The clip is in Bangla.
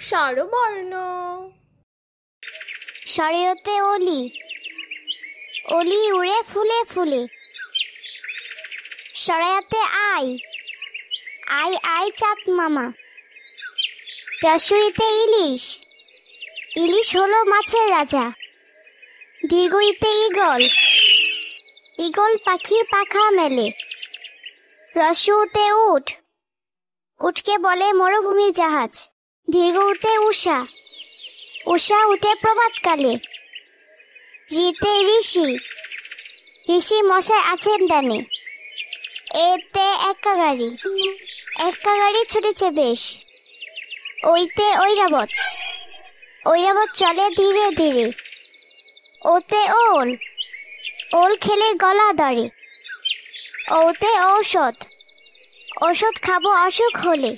স্বরবর্ণ। স্বরেতে অলি, অলি উড়ে ফুলে ফুলে। সরায়াতে আই, আই আই চাঁদ মামা। রস্বইতে ইলিশ, ইলিশ হলো মাছের রাজা। দীর্ঘইতে ঈগল, ঈগল পাখি পাখা মেলে। রস্যউতে উট, উটকে বলে মরুভূমির জাহাজ। দীর্ঘউতে উষা, উষা উঠে প্রভাতকালে। ঋতে ঋষি, ঋষি মশাই আছেন দানে। এতে এক্কা গাড়ি, এক্কা গাড়ি ছুটেছে বেশ। ওইতে ঐরাবত, ঐরাবত চলে ধীরে ধীরে। ওতে ওল, ওল খেলে গলা ধরে। ওতে ঔষধ, ঔষধ খাবো অসুখ হলে।